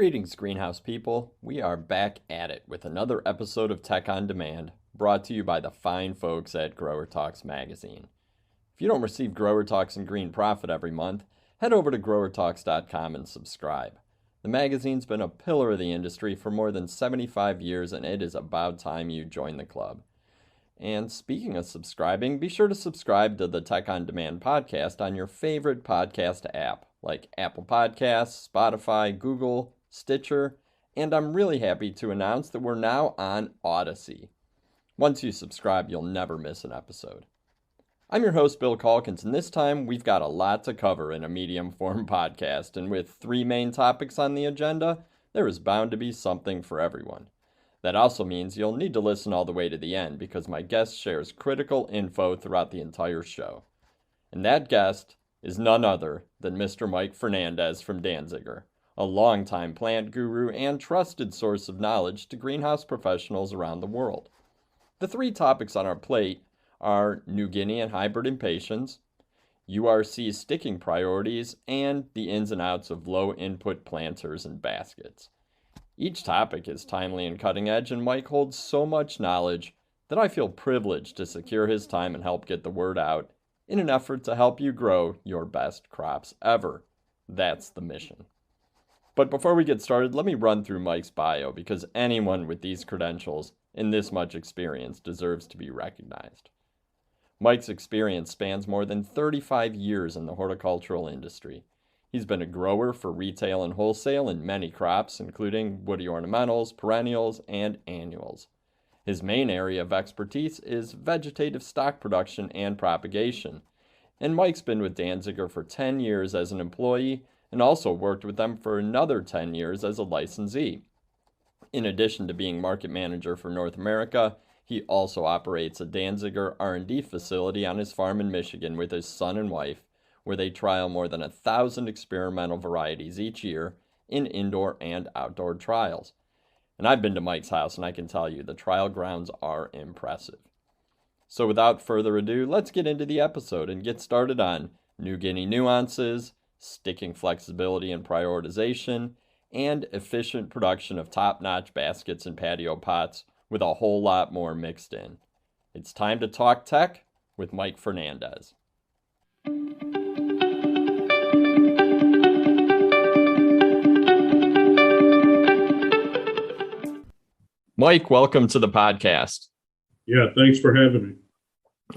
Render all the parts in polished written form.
Greetings, greenhouse people. We are back at it with another episode of Tech on Demand, brought to you by the fine folks at GrowerTalks magazine. If you don't receive GrowerTalks and Green Profit every month, head over to growertalks.com and subscribe. The magazine's been a pillar of the industry for more than 75 years, and it is about time you join the club. And speaking of subscribing, be sure to subscribe to the Tech on Demand podcast on your favorite podcast app, like Apple Podcasts, Spotify, Google, Stitcher, and I'm really happy to announce that we're now on Odyssey. Once you subscribe, you'll never miss an episode. I'm your host, Bill Calkins, and this time we've got a lot to cover in a medium form podcast, and with three main topics on the agenda, there is bound to be something for everyone. That also means you'll need to listen all the way to the end because my guest shares critical info throughout the entire show. And that guest is none other than Mr. Mike Fernandez from Danziger, a longtime plant guru and trusted source of knowledge to greenhouse professionals around the world. The three topics on our plate are New Guinea and hybrid impatiens, URC sticking priorities, and the ins and outs of low-input planters and baskets. Each topic is timely and cutting edge, and Mike holds so much knowledge that I feel privileged to secure his time and help get the word out in an effort to help you grow your best crops ever. That's the mission. But before we get started, let me run through Mike's bio because anyone with these credentials and this much experience deserves to be recognized. Mike's experience spans more than 35 years in the horticultural industry. He's been a grower for retail and wholesale in many crops, including woody ornamentals, perennials, and annuals. His main area of expertise is vegetative stock production and propagation, and Mike's been with Danziger for 10 years as an employee and also worked with them for another 10 years as a licensee. In addition to being market manager for North America, he also operates a Danziger R&D facility on his farm in Michigan with his son and wife, where they trial more than 1,000 experimental varieties each year in indoor and outdoor trials. And I've been to Mike's house, and I can tell you the trial grounds are impressive. So without further ado, let's get into the episode and get started on New Guinea nuances, sticking flexibility and prioritization, and efficient production of top-notch baskets and patio pots with a whole lot more mixed in. It's time to talk tech with Mike Fernandez. Mike, welcome to the podcast. Yeah, thanks for having me.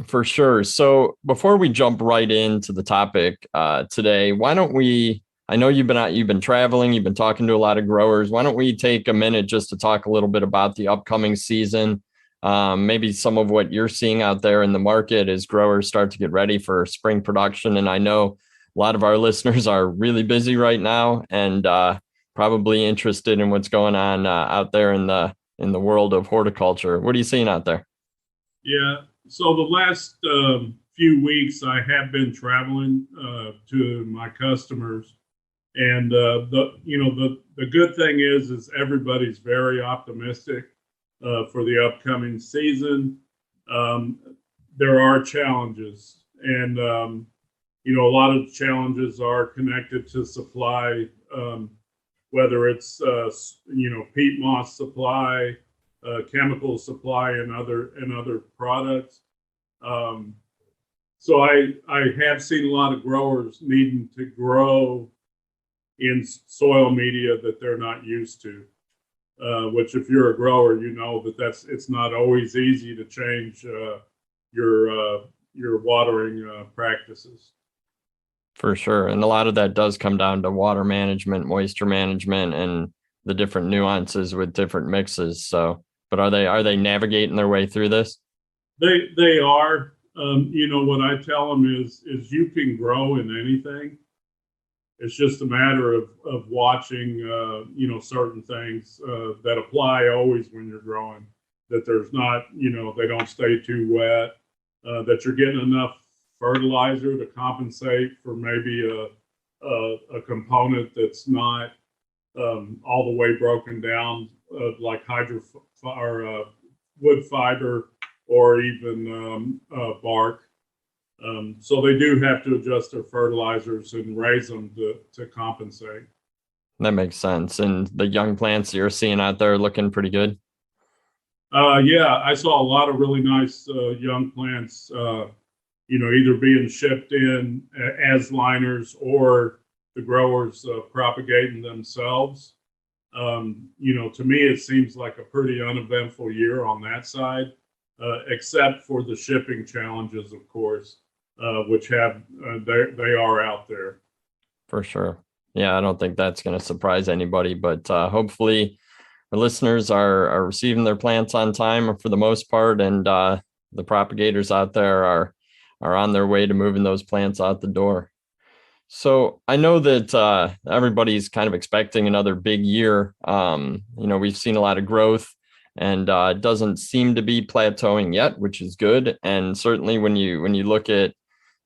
For sure. So before we jump right into the topic today, why don't we, I know you've been traveling, you've been talking to a lot of growers. Why don't we take a minute just to talk a little bit about the upcoming season, maybe some of what you're seeing out there in the market as growers start to get ready for spring production. And I know a lot of our listeners are really busy right now and probably interested in what's going on out there in the world of horticulture. What are you seeing out there? Yeah, so the last few weeks I have been traveling to my customers, and the good thing is everybody's very optimistic for the upcoming season. There are challenges, and a lot of challenges are connected to supply. Whether it's peat moss supply, chemical supply, and other products. So I have seen a lot of growers needing to grow in soil media that they're not used to. Which, if you're a grower, you know it's not always easy to change your watering practices. For sure. And a lot of that does come down to water management, moisture management, and the different nuances with different mixes. So, but are they navigating their way through this? They are. What I tell them is you can grow in anything. It's just a matter of watching, certain things that apply always when you're growing, that there's not, they don't stay too wet, that you're getting enough fertilizer to compensate for maybe a component that's not all the way broken down, like wood fiber or even bark. So they do have to adjust their fertilizers and raise them to compensate. That makes sense. And the young plants you're seeing out there are looking pretty good. Yeah, I saw a lot of really nice young plants, either being shipped in as liners or the growers propagating themselves. To me, it seems like a pretty uneventful year on that side, except for the shipping challenges, of course, which they are out there. For sure. Yeah, I don't think that's going to surprise anybody, but hopefully our listeners are receiving their plants on time for the most part, and the propagators out there are on their way to moving those plants out the door. So I know that everybody's kind of expecting another big year. We've seen a lot of growth, and it doesn't seem to be plateauing yet, which is good. And certainly when you look at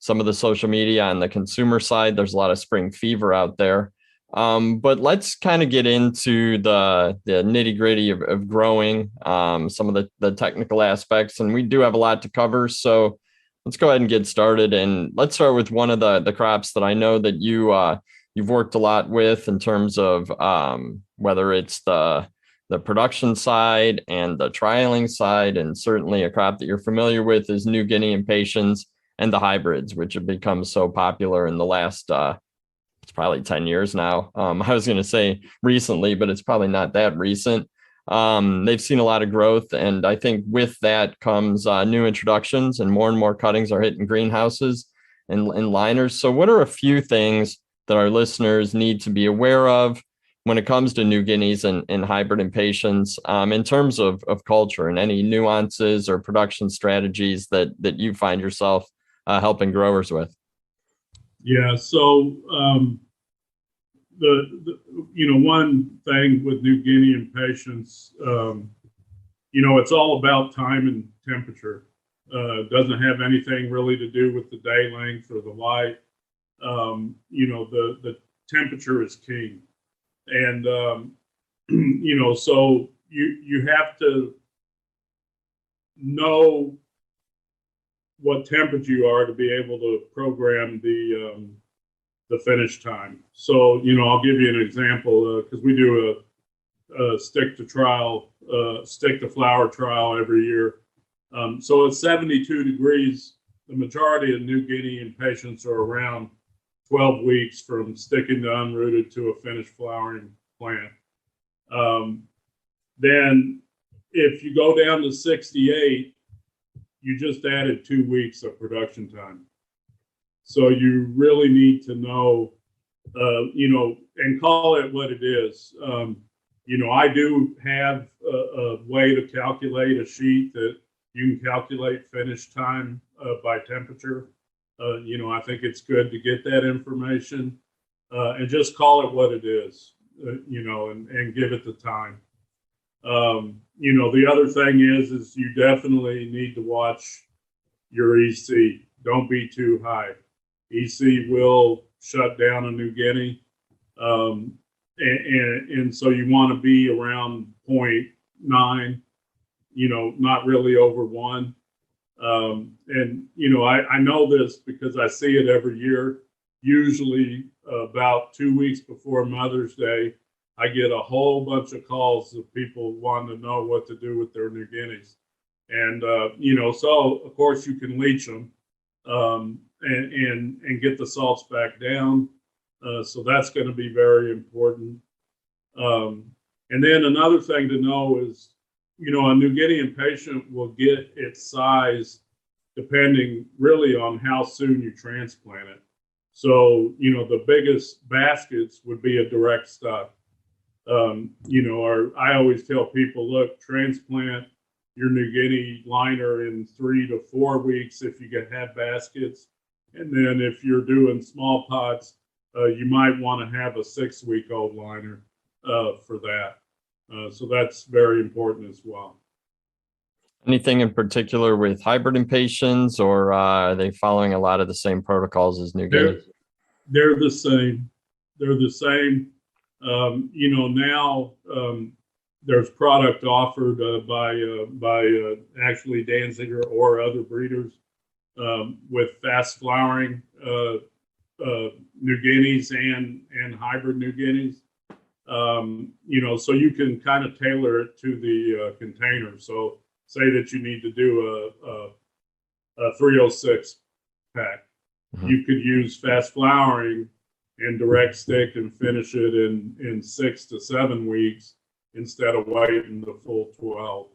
some of the social media on the consumer side, there's a lot of spring fever out there. But let's kind of get into the nitty gritty of growing, some of the technical aspects, and we do have a lot to cover. So let's go ahead and get started. And let's start with one of the crops that I know that you've worked a lot with in terms of whether it's the production side and the trialing side, and certainly a crop that you're familiar with is New Guinea impatiens and the hybrids, which have become so popular in the last it's probably 10 years now. I was going to say recently, but it's probably not that recent. They've seen a lot of growth, and I think with that comes new introductions, and more cuttings are hitting greenhouses and liners. So what are a few things that our listeners need to be aware of when it comes to New Guineas and hybrid impatiens in terms of culture, and any nuances or production strategies that you find yourself helping growers with? Yeah, so one thing with New Guinea impatiens, it's all about time and temperature. It doesn't have anything really to do with the day length or the light. The temperature is king, and so you have to know what temperature you are to be able to program the finish time. So, I'll give you an example because we do a stick to flower trial every year. So at 72 degrees, the majority of New Guinea impatiens are around 12 weeks from sticking to unrooted to a finished flowering plant. Then if you go down to 68, you just added 2 weeks of production time. So you really need to know, and call it what it is. I do have a way to calculate a sheet that you can calculate finish time by temperature. I think it's good to get that information and just call it what it is, and give it the time. The other thing is you definitely need to watch your EC. Don't be too high. EC will shut down a New Guinea. And so you want to be around 0.9, not really over 1. I know this because I see it every year. Usually about 2 weeks before Mother's Day, I get a whole bunch of calls of people wanting to know what to do with their New Guineas. And, so of course you can leach them and get the salts back down. So that's going to be very important. And then another thing to know is, a New Guinea impatient will get its size depending really on how soon you transplant it. So, the biggest baskets would be a direct stock. Or I always tell people, look, transplant your New Guinea liner in 3 to 4 weeks if you have baskets. And then if you're doing small pots, you might want to have a 6-week-old liner for that. So that's very important as well. Anything in particular with hybrid impatiens, or are they following a lot of the same protocols as New Guinea? They're the same. They're the same. Now there's product offered by actually Danziger or other breeders with fast flowering New Guineas and hybrid New Guineas. So you can kind of tailor it to the container. So say that you need to do a 306 pack. Mm-hmm. You could use fast flowering and direct stick and finish it in 6 to 7 weeks instead of waiting the full 12.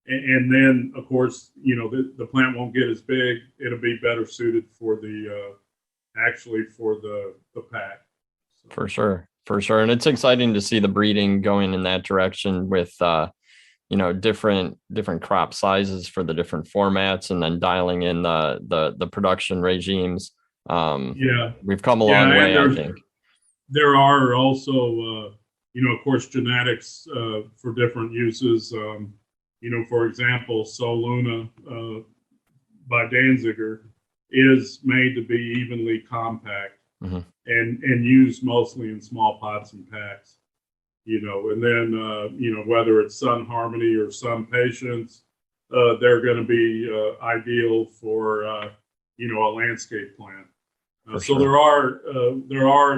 And then, of course, the plant won't get as big. It'll be better suited for the pack. So. For sure. And it's exciting to see the breeding going in that direction with, different crop sizes for the different formats, and then dialing in the production regimes. We've come a long way, I think. There are also, of course, genetics for different uses. For example, Soluna by Danziger is made to be evenly compact. Mm-hmm. and used mostly in small pots and packs, and then, whether it's Sun Harmony or Sun Patience, they're going to be ideal for, a landscape plant. So sure.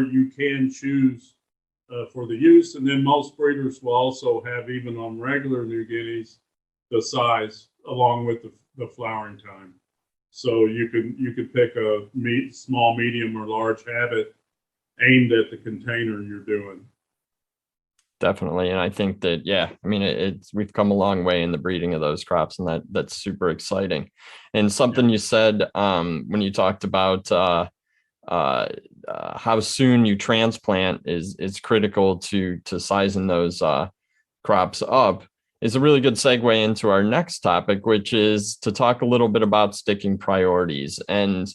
You can choose for the use, and then most breeders will also have, even on regular New Guineas, the size along with the flowering time. So you could pick a small, medium, or large habit aimed at the container you're doing. Definitely, and I think that we've come a long way in the breeding of those crops, and that's super exciting. And something you said when you talked about how soon you transplant is critical to sizing those crops up, is a really good segue into our next topic, which is to talk a little bit about sticking priorities and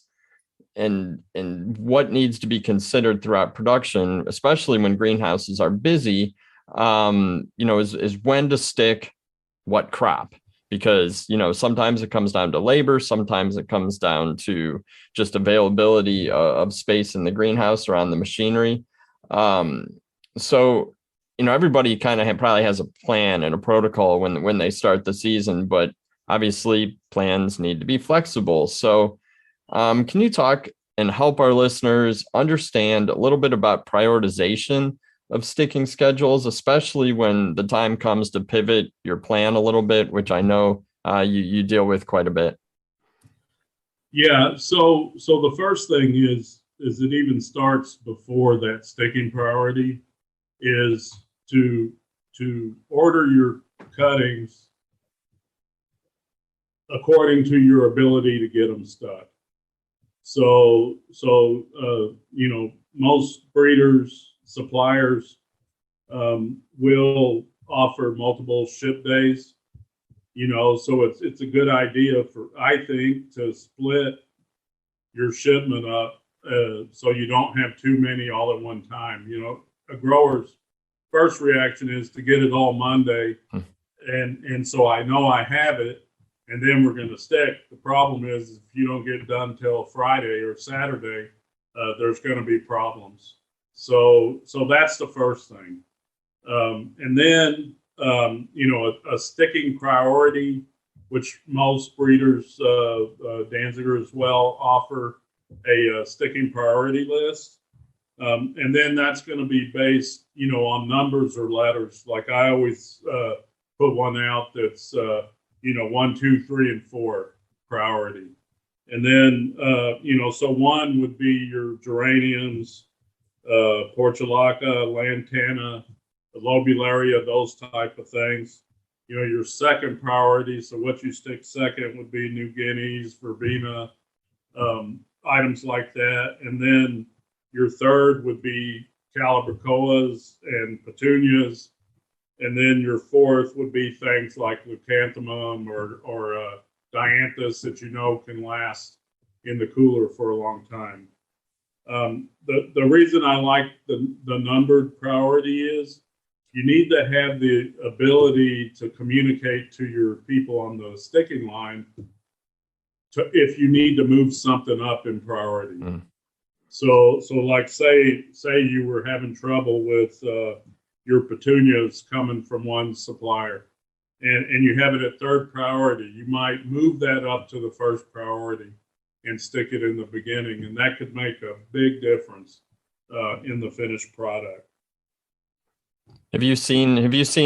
what needs to be considered throughout production, especially when greenhouses are busy, is when to stick what crop. Because, sometimes it comes down to labor, sometimes it comes down to just availability of space in the greenhouse or on the machinery. So everybody kind of probably has a plan and a protocol when they start the season, but obviously plans need to be flexible. So can you talk and help our listeners understand a little bit about prioritization of sticking schedules, especially when the time comes to pivot your plan a little bit, which I know you deal with quite a bit? Yeah. So the first thing is it even starts before that sticking priority, is to order your cuttings according to your ability to get them stuck. So most breeders, suppliers will offer multiple ship days. So it's a good idea I think, to split your shipment up so you don't have too many all at one time. A grower's first reaction is to get it all Monday, and so I know I have it, and then we're going to stick. The problem is, if you don't get it done till Friday or Saturday, there's going to be problems. So that's the first thing. And then, a sticking priority, which most breeders, Danziger as well, offer a sticking priority list. And then that's going to be based, on numbers or letters. Like I always put one out that's, 1, 2, 3, and 4 priority. And then, so 1 would be your geraniums, portulaca, lantana, lobularia, those type of things. Your second priority, so what you stick second would be New Guineas, verbena, items like that. And then your third would be calibrachoas and petunias. And then your fourth would be things like leucanthemum or dianthus that can last in the cooler for a long time. The reason I like the numbered priority is you need to have the ability to communicate to your people on the sticking line if you need to move something up in priority. Mm. So like say you were having trouble with your petunias coming from one supplier, and you have it at third priority, you might move that up to the first priority and stick it in the beginning, and that could make a big difference in the finished product. Have you seen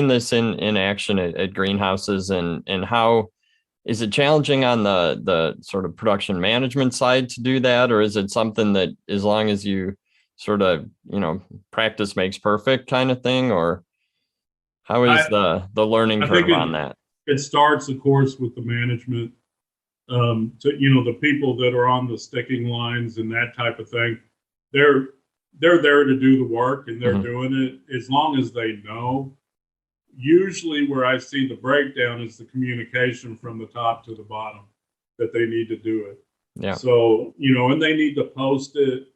this in action at greenhouses, and how is it challenging on the sort of production management side to do that, or is it something that as long as you sort of, practice makes perfect kind of thing, or how is I the learning I think curve on that? it starts, of course, with the management. To the people that are on the sticking lines and that type of thing, they're they're there to do the work and they're Hmm. doing it as long as they know. Usually, where I see the breakdown is the communication from the top to the bottom that they need to do it. Yeah, So, and they need to post it,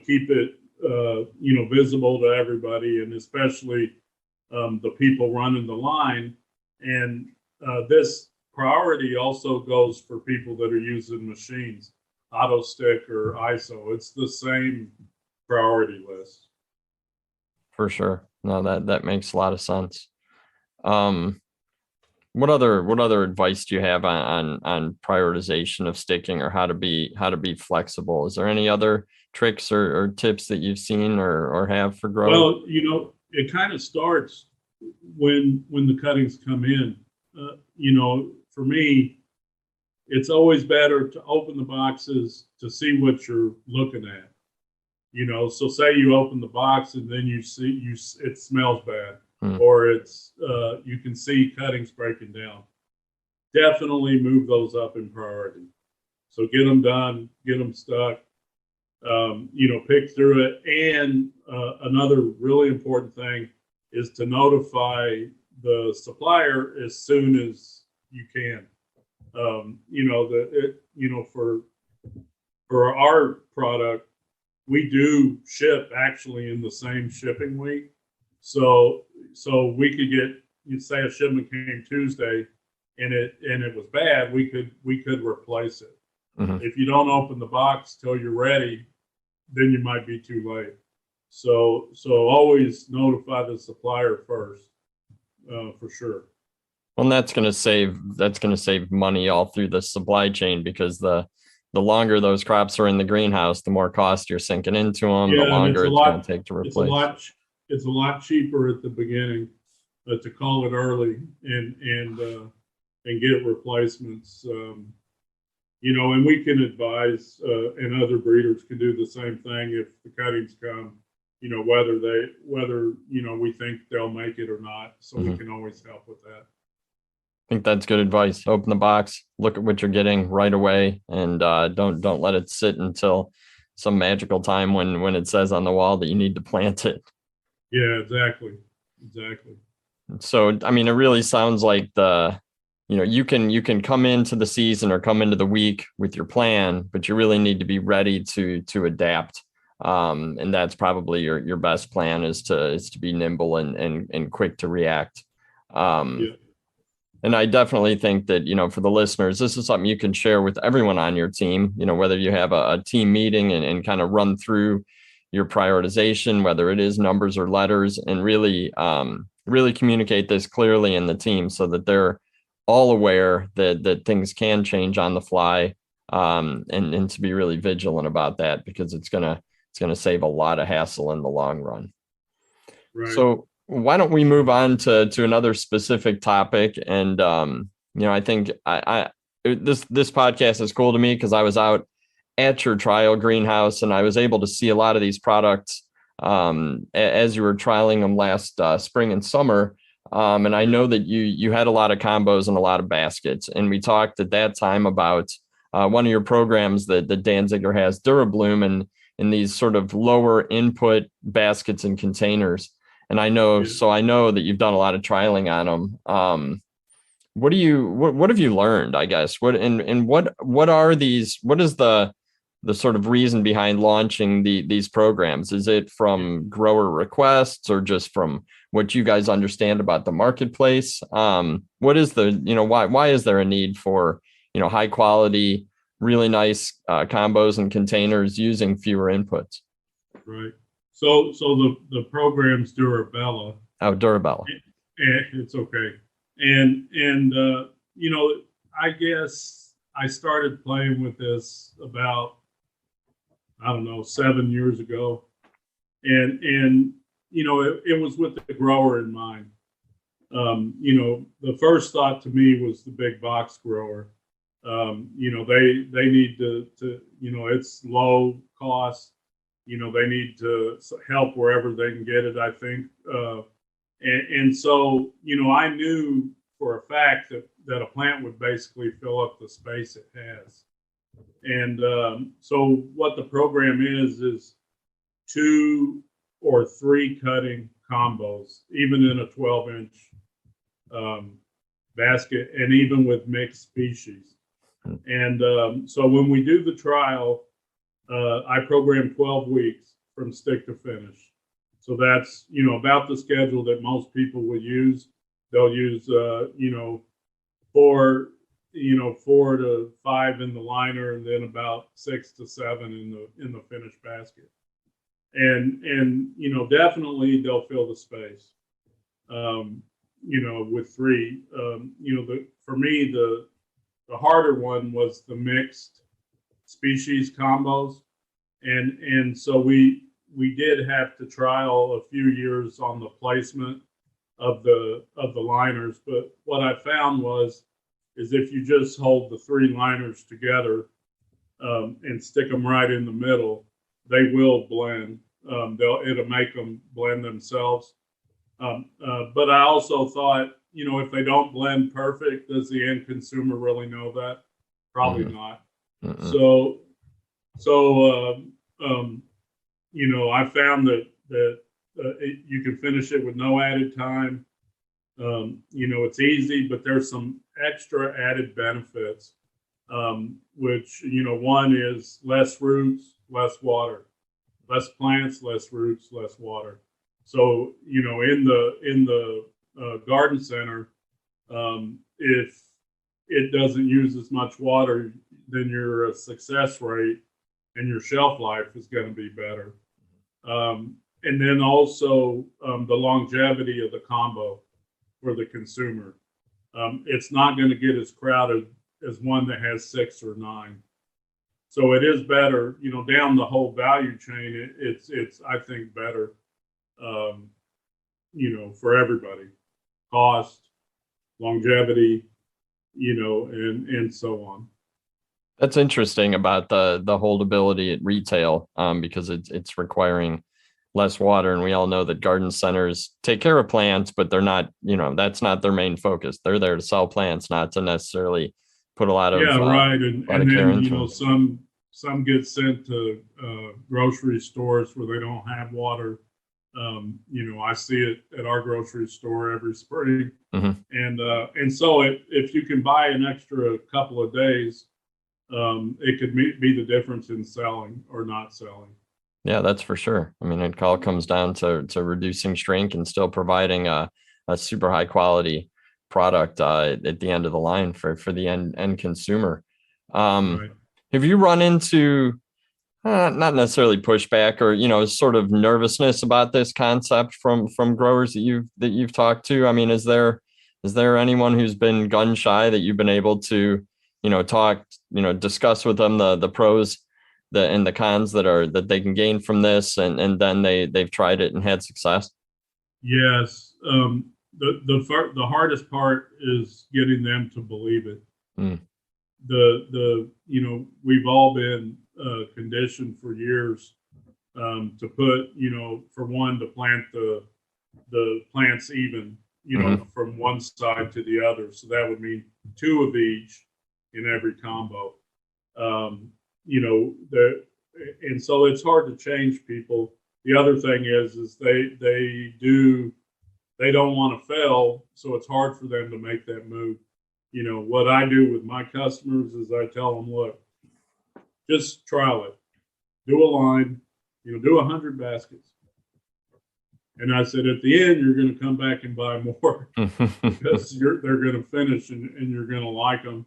keep it, visible to everybody, and especially the people running the line. And this priority also goes for people that are using machines, auto stick or ISO. It's the same priority list. for sure. No, that makes a lot of sense. Um, what other advice do you have on prioritization of sticking, or how to be flexible? Is there any other tricks or tips that you've seen or have for growers? Well, it kind of starts when the cuttings come in. For me, it's always better to open the boxes to see what you're looking at. So say you open the box and then you see it smells bad, Hmm. or it's you can see cuttings breaking down. Definitely move those up in priority. So get them done, get them stuck, pick through it. And another really important thing is to notify the supplier as soon as you can. For our product, we do ship actually in the same shipping week. So we could get, you'd say a shipment came Tuesday and it was bad, we could replace it. Hmm. If you don't open the box till you're ready, then you might be too late. So always notify the supplier first, for sure. Well, and that's going to save money all through the supply chain, because the longer those crops are in the greenhouse, the more cost you're sinking into them, the Yeah, and longer it's going to take to it's a replace. lot, it's a lot cheaper at the beginning to call it early and get replacements. And we can advise, and other breeders can do the same thing if the cuttings come. Whether we think they'll make it or not. So we Mhm. can always help with that. I think that's good advice. Open the box, look at what you're getting right away, and don't let it sit until some magical time when it says on the wall that you need to plant it. Yeah, exactly. So, I mean, it really sounds like you can come into the season or come into the week with your plan, but you really need to be ready to adapt. And that's probably your best plan, is to be nimble and quick to react. Um, Yeah, and I definitely think that, for the listeners, this is something you can share with everyone on your team, whether you have a team meeting and kind of run through your prioritization, whether it is numbers or letters, and really communicate this clearly in the team so that they're all aware that things can change on the fly, and to be really vigilant about that, because it's gonna save a lot of hassle in the long run. right. So why don't we move on to another specific topic? And I think this podcast is cool to me because I was out at your trial greenhouse and I was able to see a lot of these products as you were trialing them last spring and summer. And I know that you had a lot of combos and a lot of baskets, and we talked at that time about one of your programs that Danziger has, Durabloom, and in these sort of lower input baskets and containers. And Yeah, I know that you've done a lot of trialing on them. What have you learned, I guess? What are these? What is the sort of reason behind launching these programs? Is it yeah, from grower requests, or just from what you guys understand about the marketplace? What is why is there a need for, high quality, really nice combos and containers using fewer inputs? right. So the program's Durabella. Oh, Durabella. It's okay. And I guess I started playing with this about, I don't know, 7 years ago. And it was with the grower in mind. The first thought to me was the big box grower. They need to it's low cost. They need to help wherever they can get it, I think. And so, I knew for a fact that a plant would basically fill up the space it has. And so what the program is 2 or 3 cutting combos, even in a 12-inch basket, and even with mixed species. And so when we do the trial, I program 12 weeks from stick to finish. So that's, about the schedule that most people will use. They'll use, 4 to 5 in the liner, and then about 6 to 7 in the finished basket. And definitely they'll fill the space. With 3, for me, the harder one was the mixed species combos. And so we did have to trial a few years on the placement of the liners. But what I found is if you just hold the 3 liners together and stick them right in the middle, they will blend. It'll make them blend themselves. But I also thought, if they don't blend perfect, does the end consumer really know that? Probably not. So I found that you can finish it with no added time. It's easy, but there's some extra added benefits, which, one is less roots, less water, less plants, less roots, less water. So, in the garden center, if it doesn't use as much water, then your success rate and your shelf life is going to be better. And then also the longevity of the combo for the consumer. It's not going to get as crowded as one that has 6 or 9. So it is better, down the whole value chain. It's I think better, for everybody. Cost, longevity, and so on. That's interesting about the holdability at retail, because it's requiring less water, and we all know that garden centers take care of plants, but they're not, that's not their main focus. They're there to sell plants, not to necessarily put a lot of right. And then some get sent to grocery stores where they don't have water. I see it at our grocery store every spring. And so if you can buy an extra couple of days, it could be the difference in selling or not selling. Yeah, that's for sure. I mean, it all comes down to reducing shrink and still providing a super high quality product at the end of the line for the end consumer. Right. Have you run into not necessarily pushback or sort of nervousness about this concept from growers that you've talked to? I mean, is there anyone who's been gun shy that you've been able to talk, discuss with them the pros and the cons that they can gain from this, and then they've tried it and had success? Yes. The hardest part is getting them to believe it. We've all been conditioned for years to put, for one, to plant the plants even, from one side to the other. So that would mean 2 of each in every combo. And so it's hard to change people. The other thing is they don't want to fail, so it's hard for them to make that move. What I do with my customers is I tell them, look, just trial it, do a line, do 100 baskets. And I said, at the end, you're going to come back and buy more because they're going to finish and you're going to like them.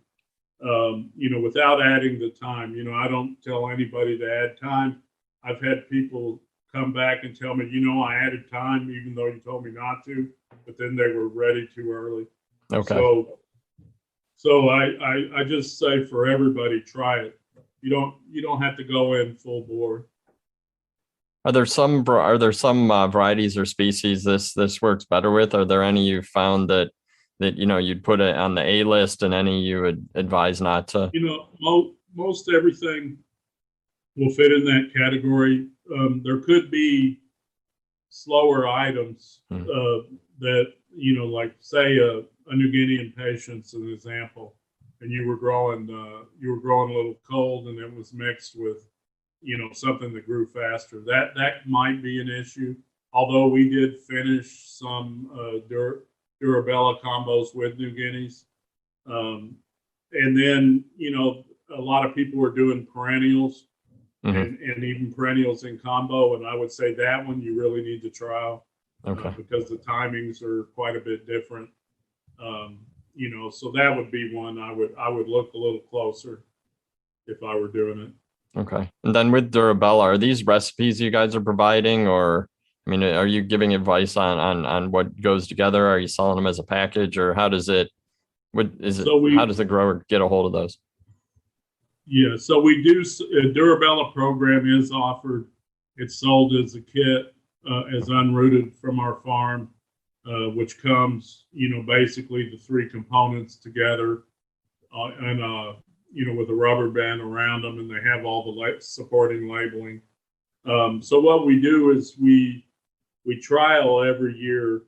Without adding the time. I don't tell anybody to add time. I've had people come back and tell me, I added time even though you told me not to, but then they were ready too early. Okay. So I just say for everybody, try it. You don't have to go in full bore. Are there some varieties or species this works better with? Are there any you found that you'd put it on the A list and any you would advise not to? Most everything will fit in that category. There could be slower items Hmm. that, like say a New Guinea impatiens, an example, and you were growing a little cold, and it was mixed with something that grew faster. That might be an issue. Although we did finish some Durabella combos with New Guineas, um, and then a lot of people were doing perennials Hmm. and even perennials in combo, and I would say that one you really need to trial Okay. because the timings are quite a bit different. So that would be one I would look a little closer if I were doing it. Okay. And then with Durabella, are these recipes you guys are providing, or I mean, are you giving advice on what goes together? Are you selling them as a package, or So how we does the grower get a hold of those? Yeah, so we do. A Durabella program is offered. It's sold as a kit, as unrooted from our farm, which comes, basically the three components together, and with a rubber band around them, and they have all the supporting labeling. So what we do is we trial every year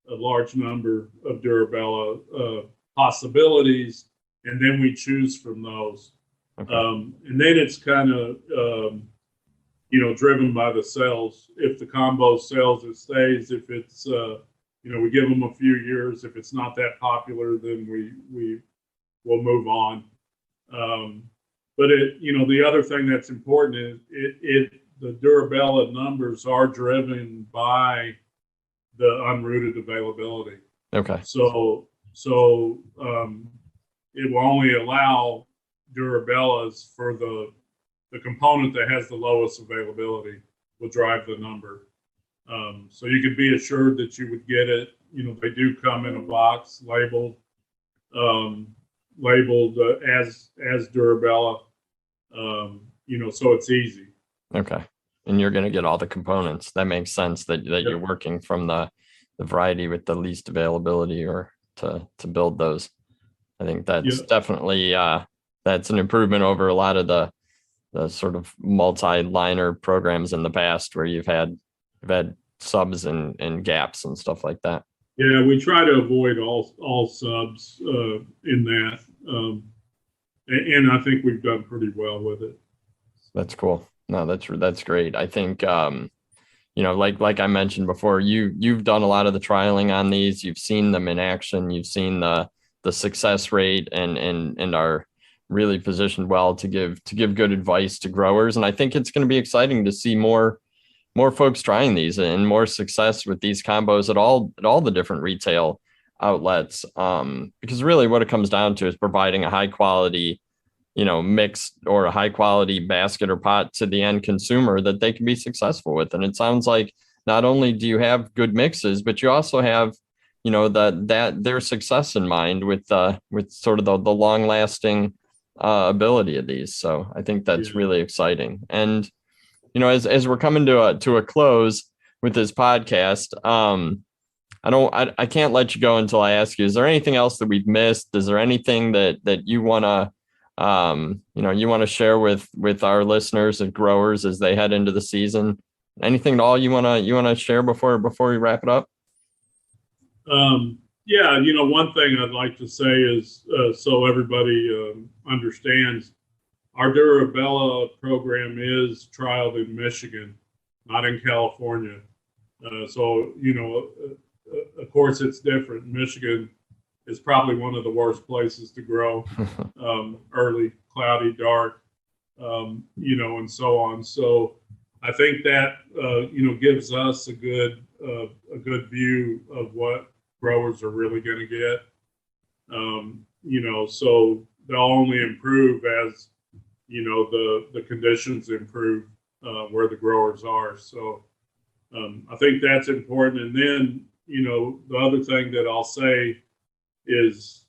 a large number of Durabella possibilities, and then we choose from those. Okay. And then it's kind of, driven by the sales. If the combo sells, it stays. If it's, we give them a few years. If it's not that popular, then we will move on. But the other thing that's important is the Durabella numbers are driven by the unrooted availability. Okay. So it will only allow Durabellas for the component that has the lowest availability will drive the number. So you could be assured that you would get it. They do come in a box um, labeled as Durabella. So it's easy. Okay. And you're going to get all the components. That makes sense that you're Yep. working from the variety with the least availability or to build those. I think that's Yeah. definitely that's an improvement over a lot of the sort of multi-liner programs in the past where you've had subs and gaps and stuff like that. Yeah, we try to avoid all subs in that, and I think we've done pretty well with it. That's cool. No, that's great. I think like I mentioned before, you've done a lot of the trialing on these. You've seen them in action. You've seen the success rate and are really positioned well to give good advice to growers. And I think it's going to be exciting to see more folks trying these and more success with these combos at all the different retail outlets. Because really what it comes down to is providing a high quality mix or a high quality basket or pot to the end consumer that they can be successful with. And it sounds like not only do you have good mixes, but you also have, that their success in mind with sort of the long lasting ability of these. So I think that's Yeah. really exciting. And, as we're coming to a close with this podcast, I can't let you go until I ask you, is there anything else that we've missed? Is there anything that you want to share with our listeners and growers as they head into the season? Anything at all you want to share before we wrap it up? Yeah, one thing I'd like to say is so everybody understands, our Durabella program is trialed in Michigan, not in California. So, of course, it's different. Michigan is probably one of the worst places to grow, early, cloudy, dark, and so on. So I think that, gives us a good view of what growers are really going to get. So they'll only improve as, the conditions improve where the growers are. So I think that's important. And then, the other thing that I'll say is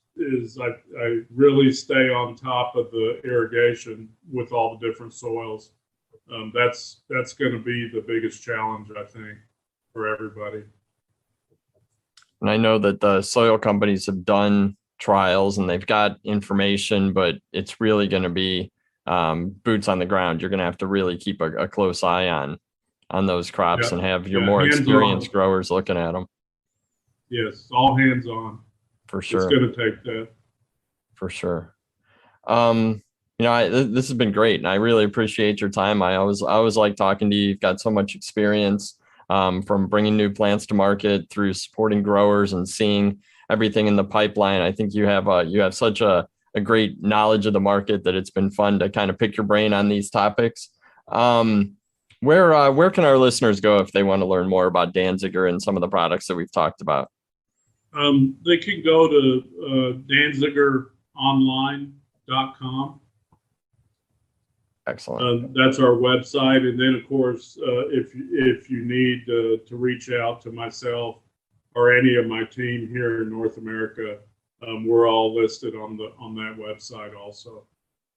I really stay on top of the irrigation with all the different soils. That's going to be the biggest challenge, I think, for everybody. And I know that the soil companies have done trials and they've got information, but it's really going to be boots on the ground. You're going to have to really keep a close eye on those crops and have your more experienced growers looking at them. Yes, all hands on. For sure. It's going to take that. For sure. This has been great, and I really appreciate your time. I always like talking to you. You've got so much experience from bringing new plants to market through supporting growers and seeing everything in the pipeline. I think you have such a great knowledge of the market that it's been fun to kind of pick your brain on these topics. Where can our listeners go if they want to learn more about Danziger and some of the products that we've talked about? They can go to danzigeronline.com. Excellent. That's our website. And then, of course, if you need to reach out to myself or any of my team here in North America, we're all listed on that website also.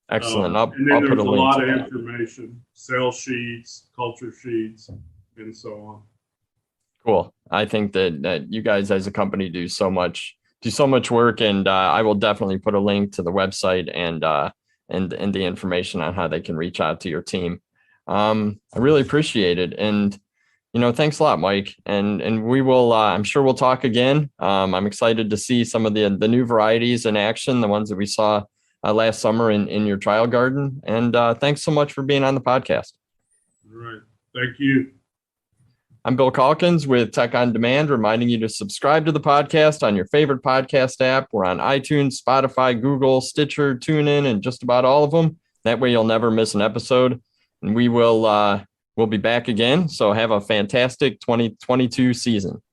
Excellent. And then there's a lot of information, cell sheets, culture sheets, and so on. Cool. I think that you guys as a company do so much work, and I will definitely put a link to the website and the information on how they can reach out to your team. I really appreciate it. And, thanks a lot, Mike. And we will, I'm sure we'll talk again. I'm excited to see some of the new varieties in action, the ones that we saw last summer in your trial garden. And thanks so much for being on the podcast. All right. Thank you. I'm Bill Calkins with Tech on Demand, reminding you to subscribe to the podcast on your favorite podcast app. We're on iTunes, Spotify, Google, Stitcher, TuneIn, and just about all of them. That way you'll never miss an episode. And we'll be back again. So have a fantastic 2022 season.